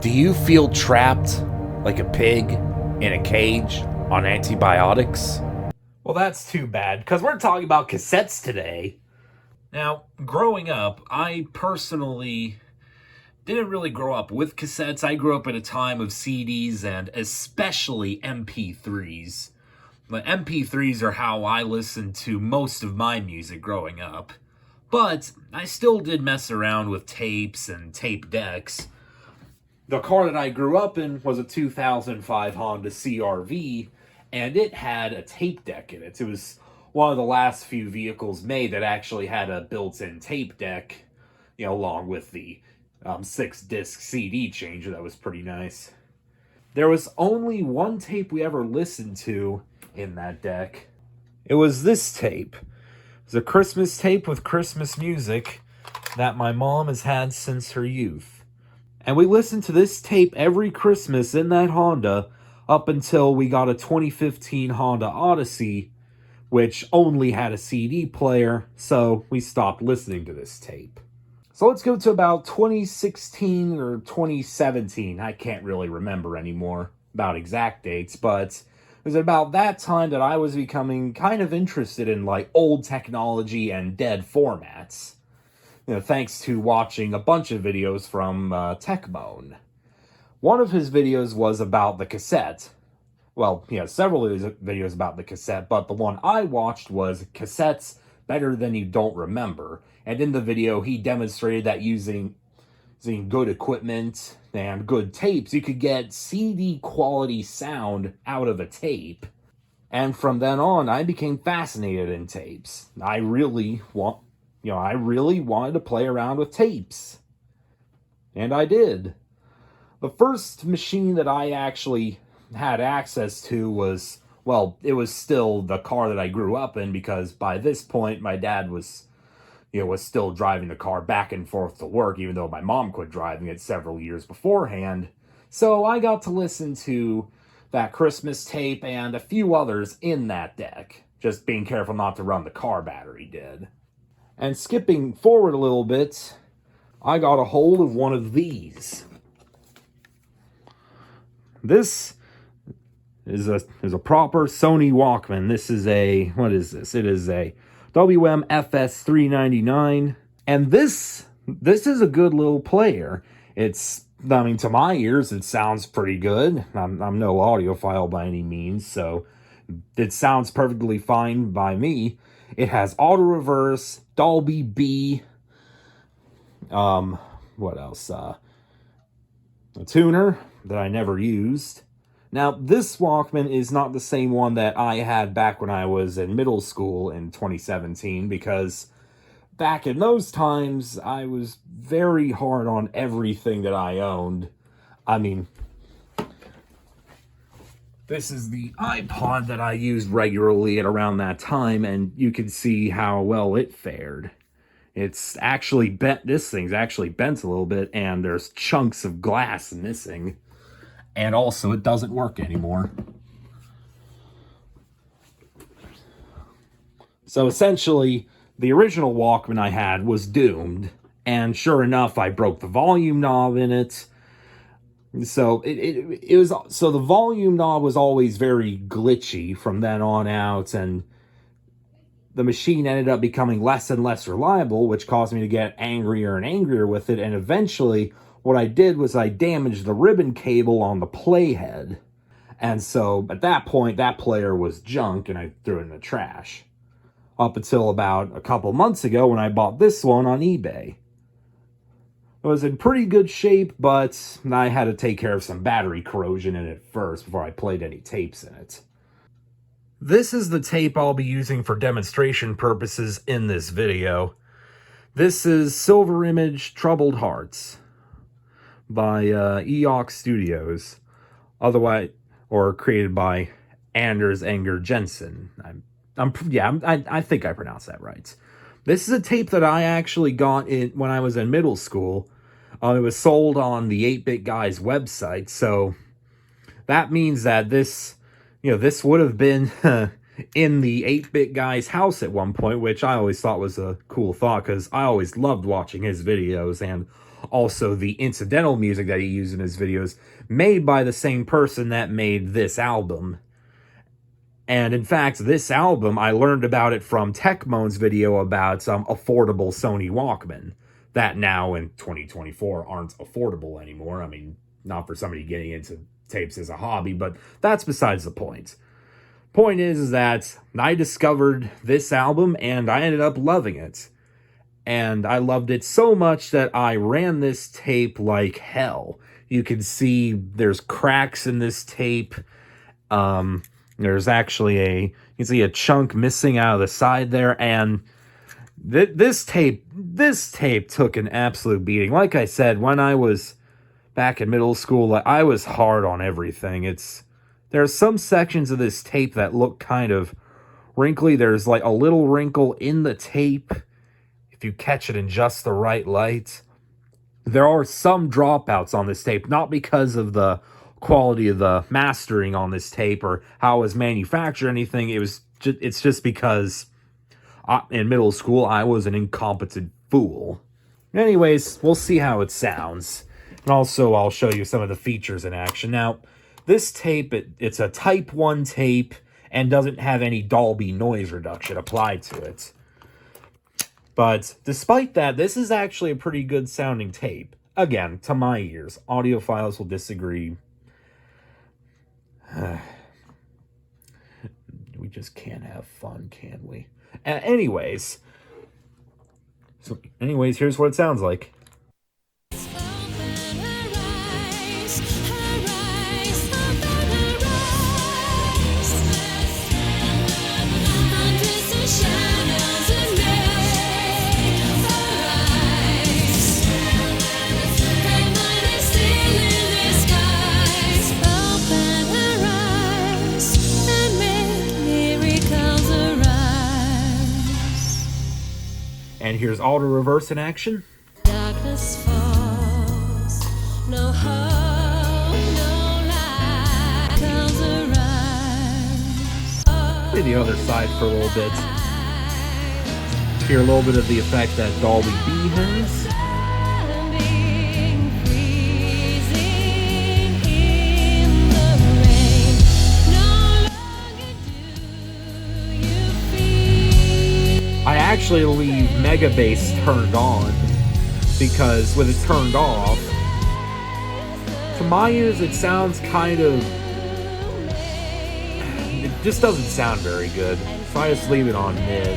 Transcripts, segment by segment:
Do you feel trapped like a pig in a cage on antibiotics? Well, that's too bad, because we're talking about cassettes today. Now, growing up, I personally didn't really grow up with cassettes. I grew up at a time of CDs and especially MP3s. The MP3s are how I listened to most of my music growing up. But I still did mess around with tapes and tape decks. The car that I grew up in was a 2005 Honda CR-V, and it had a tape deck in it. It was one of the last few vehicles made that actually had a built-in tape deck, along with the 6-disc CD changer. That was pretty nice. There was only one tape we ever listened to in that deck. It was this tape. It was a Christmas tape with Christmas music that my mom has had since her youth. And we listened to this tape every Christmas in that Honda up until we got a 2015 Honda Odyssey, which only had a CD player, so we stopped listening to this tape. So let's go to about 2016 or 2017. I can't really remember anymore about exact dates, but it was about that time that I was becoming kind of interested in old technology and dead formats. Thanks to watching a bunch of videos from TechBone. One of his videos was about the cassette. Well, several videos about the cassette, but the one I watched was Cassettes Better Than You Don't Remember. And in the video, he demonstrated that using good equipment and good tapes, you could get CD quality sound out of a tape. And from then on, I became fascinated in tapes. I really wanted to play around with tapes. And I did. The first machine that I actually had access to was, it was still the car that I grew up in, because by this point my dad was still driving the car back and forth to work, even though my mom quit driving it several years beforehand. So I got to listen to that Christmas tape and a few others in that deck, just being careful not to run the car battery dead. And skipping forward a little bit, I got a hold of one of these. This is a proper Sony Walkman. This is what is this? It is a WM-FS399. And this is a good little player. To my ears, it sounds pretty good. I'm no audiophile by any means, so it sounds perfectly fine by me. It has auto reverse, Dolby B, what else? A tuner that I never used. Now, this Walkman is not the same one that I had back when I was in middle school in 2017, because back in those times, I was very hard on everything that I owned. This is the iPod that I used regularly at around that time, and you can see how well it fared. It's actually bent. This thing's actually bent a little bit, and there's chunks of glass missing. And also, it doesn't work anymore. So essentially, the original Walkman I had was doomed, and sure enough, I broke the volume knob in it. So the volume knob was always very glitchy from then on out, and the machine ended up becoming less and less reliable, which caused me to get angrier and angrier with it. And eventually, what I did was I damaged the ribbon cable on the playhead. And so at that point, that player was junk, and I threw it in the trash. Up until about a couple months ago when I bought this one on eBay. It was in pretty good shape, but I had to take care of some battery corrosion in it first before I played any tapes in it. This is the tape I'll be using for demonstration purposes in this video. This is Silver Image Troubled Hearts by Eox Studios, created by Anders Enger Jensen. I think I pronounced that right. This is a tape that I actually got when I was in middle school. It was sold on the 8-Bit Guy's website, so that means that this would have been in the 8-Bit Guy's house at one point, which I always thought was a cool thought, because I always loved watching his videos, and also the incidental music that he used in his videos, made by the same person that made this album. And in fact, this album, I learned about it from Techmoan's video about some affordable Sony Walkman that now in 2024 aren't affordable anymore. I mean, not for somebody getting into tapes as a hobby, but that's besides the point. Point is that I discovered this album and I ended up loving it. And I loved it so much that I ran this tape like hell. You can see there's cracks in this tape. There's actually you can see a chunk missing out of the side there, and this tape took an absolute beating. Like I said, when I was back in middle school, I was hard on everything. There's some sections of this tape that look kind of wrinkly. There's like a little wrinkle in the tape if you catch it in just the right light. There are some dropouts on this tape, not because of the quality of the mastering on this tape or how it was manufactured or anything. It's just because in middle school I was an incompetent fool. Anyways, we'll see how it sounds. And also I'll show you some of the features in action. Now, this tape, it's a Type 1 tape and doesn't have any Dolby noise reduction applied to it. But despite that, this is actually a pretty good sounding tape. Again, to my ears. Audiophiles will disagree. We just can't have fun, can we? Anyways, here's what it sounds like. And here's auto reverse in action. Darkness falls, no hope, no light comes arise. Play the other side for a little bit. Hear a little bit of the effect that Dolby B has. I actually leave Mega Bass turned on because with it turned off, to my ears it sounds it just doesn't sound very good. So I just leave it on mid.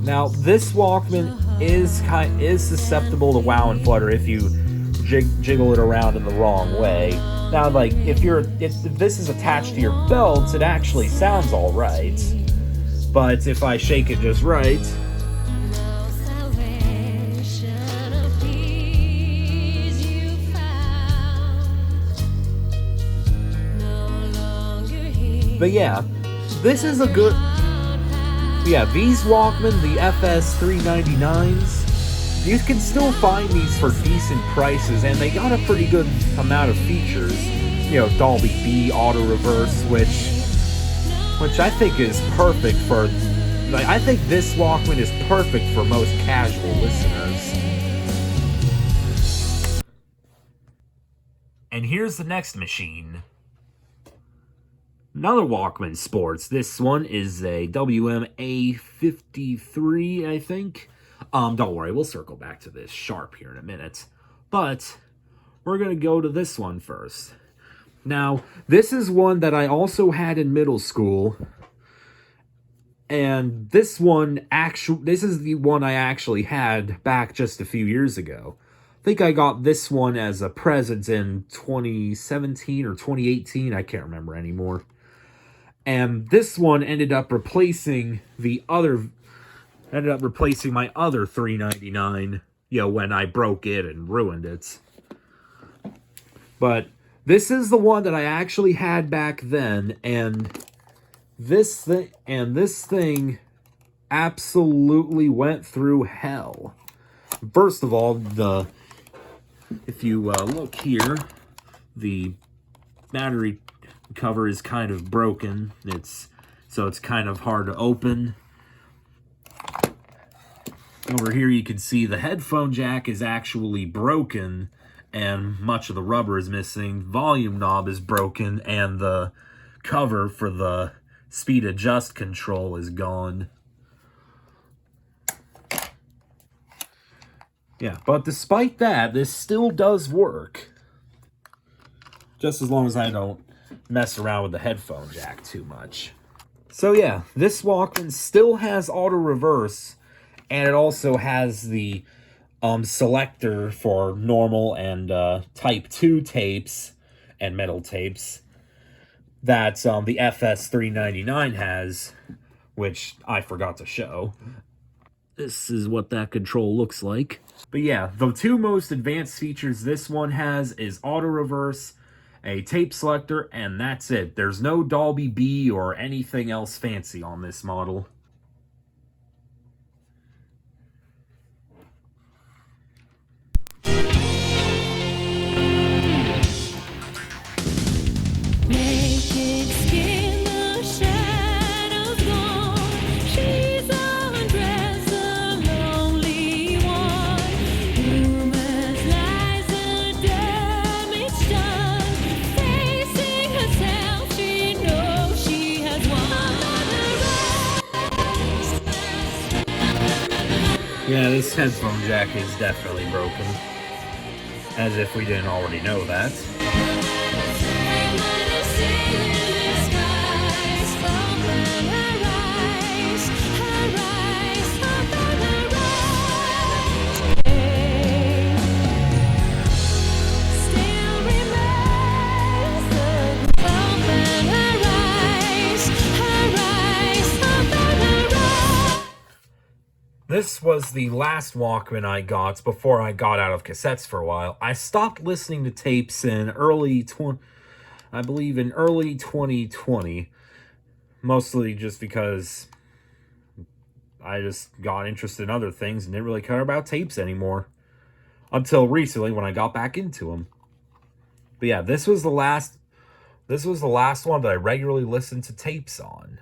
Now this Walkman is susceptible to wow and flutter if you jiggle it around in the wrong way. Now, like, if this is attached to your belt, it actually sounds all right. But if I shake it just right, but yeah, this is a good. Yeah, these Walkman, the FS399s. You can still find these for decent prices, and they got a pretty good amount of features. You know, Dolby B, auto reverse, which I think is perfect for. Like, I think this Walkman is perfect for most casual listeners. And here's the next machine. Another Walkman Sports. This one is a WMA53, I think. Don't worry, we'll circle back to this sharp here in a minute. But we're going to go to this one first. Now, this is one that I also had in middle school. And this is the one I actually had back just a few years ago. I think I got this one as a present in 2017 or 2018. I can't remember anymore. And this one ended up replacing my other 399, when I broke it and ruined it. But this is the one that I actually had back then, and this thing absolutely went through hell. First of all, if you look here, the battery cover is kind of broken. So it's kind of hard to open. Over here you can see the headphone jack is actually broken and much of the rubber is missing. Volume knob is broken and the cover for the speed adjust control is gone. Yeah, but despite that, this still does work. Just as long as I don't mess around with the headphone jack too much. So yeah, this Walkman still has auto reverse, and it also has the selector for normal and type 2 tapes and metal tapes that the FS399 has, which I forgot to show. This is what that control looks like. But yeah, the two most advanced features this one has is auto reverse, a tape selector, and that's it. There's no Dolby B or anything else fancy on this model. Yeah, this headphone jack is definitely broken. As if we didn't already know that. This was the last Walkman I got before I got out of cassettes for a while. I stopped listening to tapes in early 2020. Mostly just because I just got interested in other things and didn't really care about tapes anymore. Until recently when I got back into them. But yeah, this was the last one that I regularly listened to tapes on.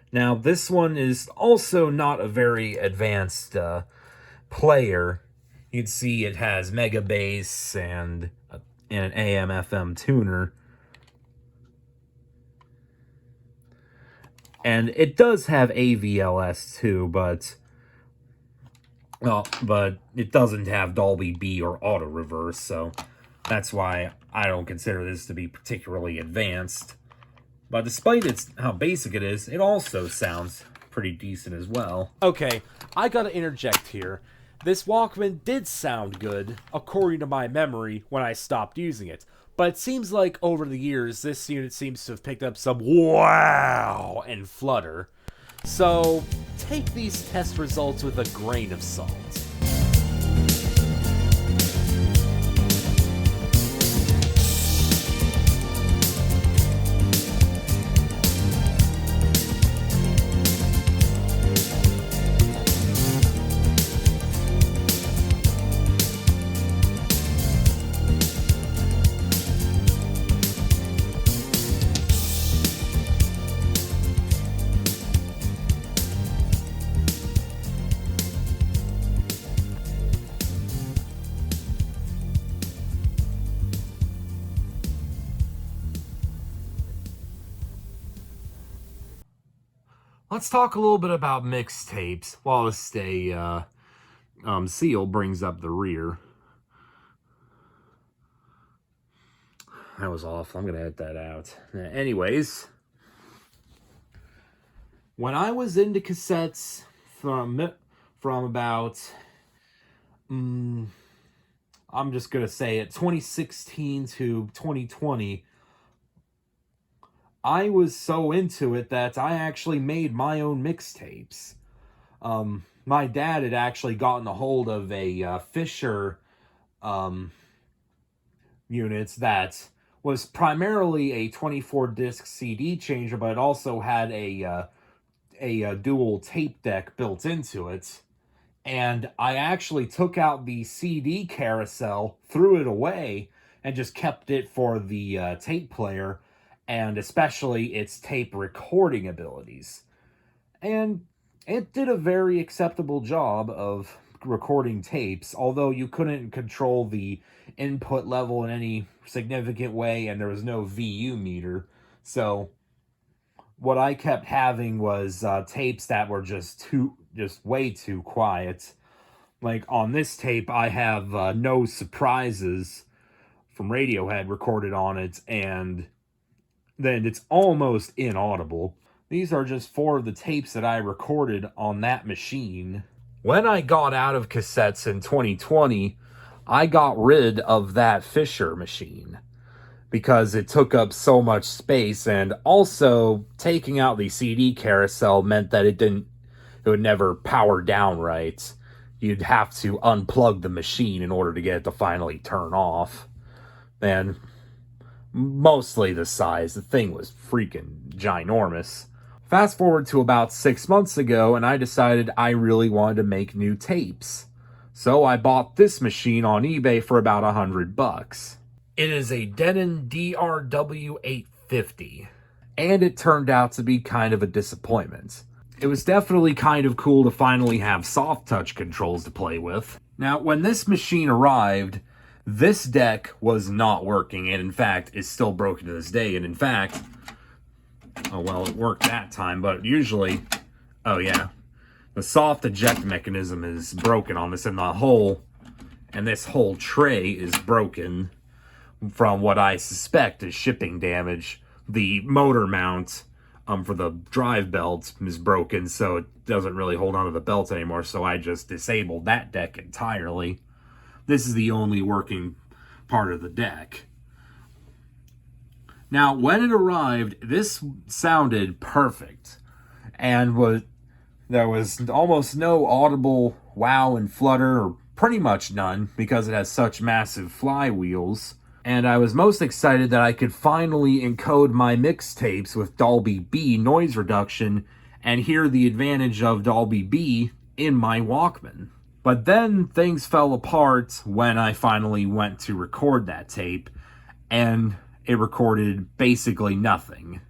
Now, this one is also not a very advanced player. You'd see it has mega bass and an AM/FM tuner. And it does have AVLS too, but it doesn't have Dolby B or auto reverse, so that's why I don't consider this to be particularly advanced. But despite how basic it is, it also sounds pretty decent as well. Okay, I gotta interject here. This Walkman did sound good, according to my memory, when I stopped using it. But it seems like over the years, this unit seems to have picked up some wow and flutter. So, take these test results with a grain of salt. Let's talk a little bit about mixtapes while this seal brings up the rear. That was awful. I'm going to edit that out. Anyways, when I was into cassettes from about, I'm just going to say it, 2016 to 2020, I was so into it that I actually made my own mixtapes. My dad had actually gotten a hold of a Fisher units that was primarily a 24-disc CD changer, but it also had a dual tape deck built into it. And I actually took out the CD carousel, threw it away, and just kept it for the tape player, and especially its tape recording abilities. And it did a very acceptable job of recording tapes, although you couldn't control the input level in any significant way, and there was no VU meter. So what I kept having was tapes that were just way too quiet. Like on this tape, I have No Surprises from Radiohead recorded on it, and then it's almost inaudible. These are just 4 of the tapes that I recorded on that machine. When I got out of cassettes in 2020, I got rid of that Fisher machine because it took up so much space, and also taking out the CD carousel meant that it would never power down right. You'd have to unplug the machine in order to get it to finally turn off. And mostly the size, the thing was freaking ginormous. Fast forward to about 6 months ago, and I decided I really wanted to make new tapes. So I bought this machine on eBay for about $100. It is a Denon DRW850, and it turned out to be kind of a disappointment. It was definitely kind of cool to finally have soft touch controls to play with. Now, when this machine arrived, this deck was not working, and in fact, is still broken to this day. And in fact, oh well, it worked that time, but usually, oh yeah, the soft eject mechanism is broken on this, and this whole tray is broken from what I suspect is shipping damage. The motor mount for the drive belt is broken, so it doesn't really hold onto the belt anymore, so I just disabled that deck entirely. This is the only working part of the deck. Now, when it arrived, this sounded perfect, and there was almost no audible wow and flutter, or pretty much none, because it has such massive flywheels. And I was most excited that I could finally encode my mixtapes with Dolby B noise reduction and hear the advantage of Dolby B in my Walkman. But then things fell apart when I finally went to record that tape, and it recorded basically nothing.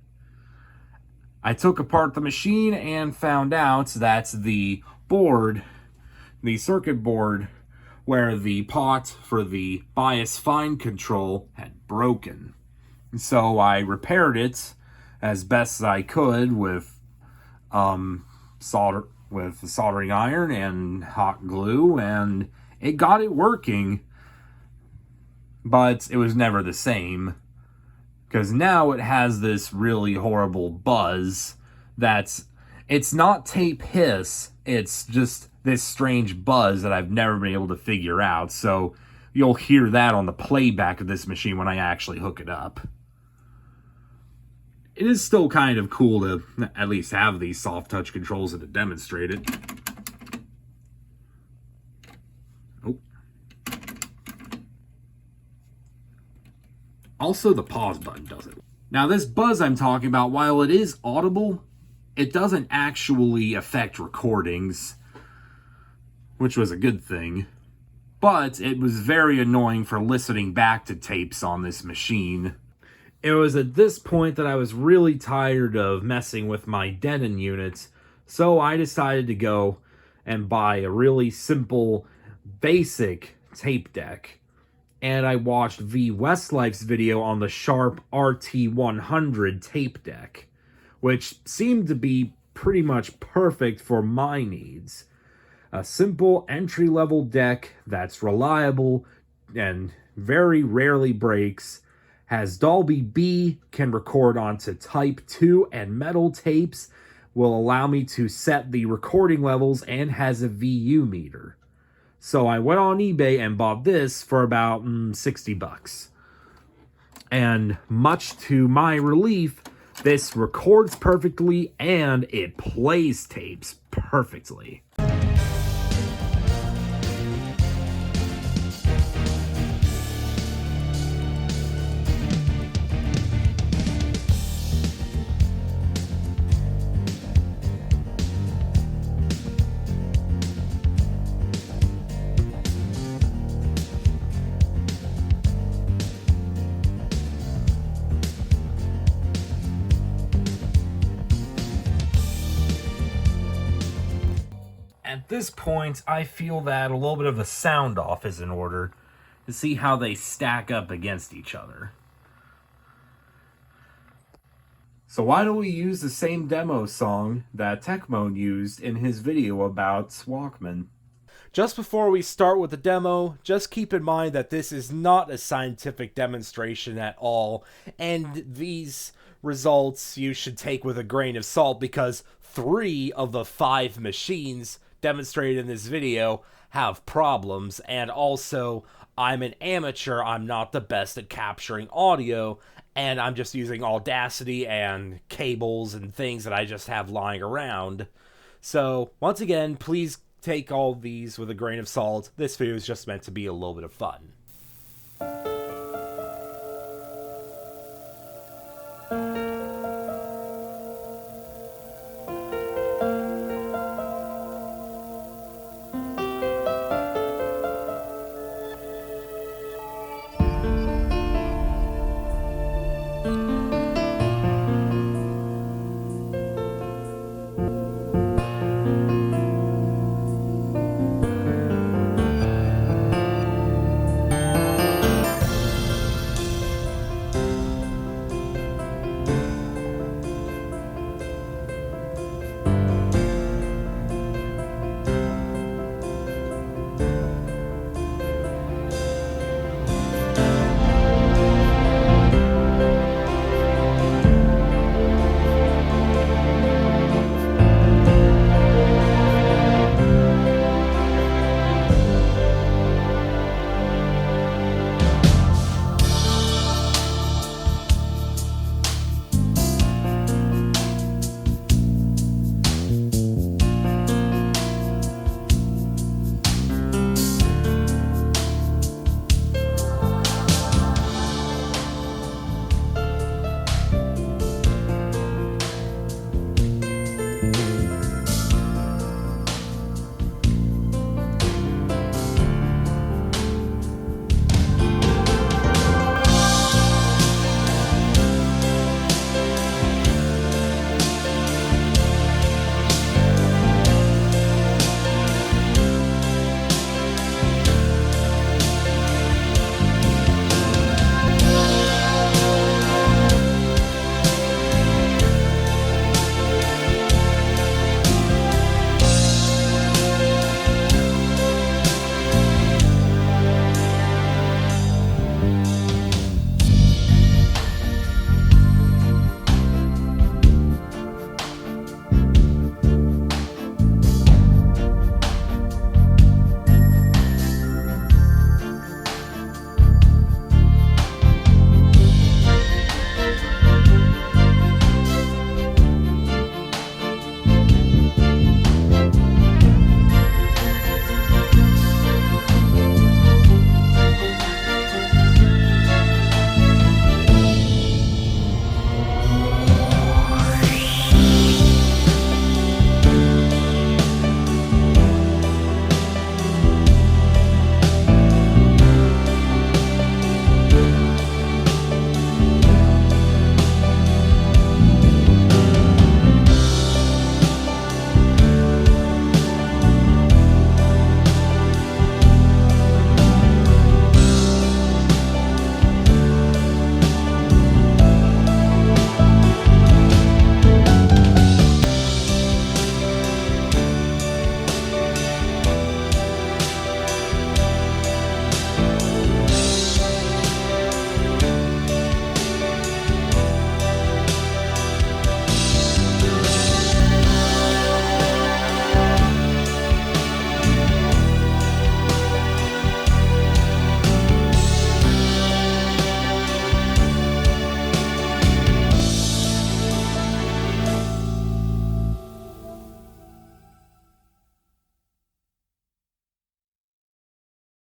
I took apart the machine and found out that the circuit board where the pot for the bias fine control had broken. So I repaired it as best as I could with the soldering iron and hot glue, and it got it working, but it was never the same, because now it has this really horrible buzz it's not tape hiss, it's just this strange buzz that I've never been able to figure out. So you'll hear that on the playback of this machine when I actually hook it up. It is still kind of cool to at least have these soft touch controls and to demonstrate it. Oh. Also, the pause button does it. Now, this buzz I'm talking about, while it is audible, it doesn't actually affect recordings, which was a good thing. But it was very annoying for listening back to tapes on this machine. It was at this point that I was really tired of messing with my Denon units, so I decided to go and buy a really simple, basic tape deck. And I watched V. Westlife's video on the Sharp RT100 tape deck, which seemed to be pretty much perfect for my needs. A simple entry-level deck that's reliable and very rarely breaks, has Dolby B, can record onto Type 2 and metal tapes, will allow me to set the recording levels, and has a VU meter. So I went on eBay and bought this for about $60. And much to my relief, this records perfectly and it plays tapes perfectly. At this point, I feel that a little bit of the sound off is in order to see how they stack up against each other. So why don't we use the same demo song that Techmoan used in his video about Walkman? Just before we start with the demo, just keep in mind that this is not a scientific demonstration at all, and these results you should take with a grain of salt because 3 of the 5 machines demonstrated in this video have problems, and also I'm an amateur, I'm not the best at capturing audio, and I'm just using Audacity and cables and things that I just have lying around. So, once again, please take all these with a grain of salt. This video is just meant to be a little bit of fun.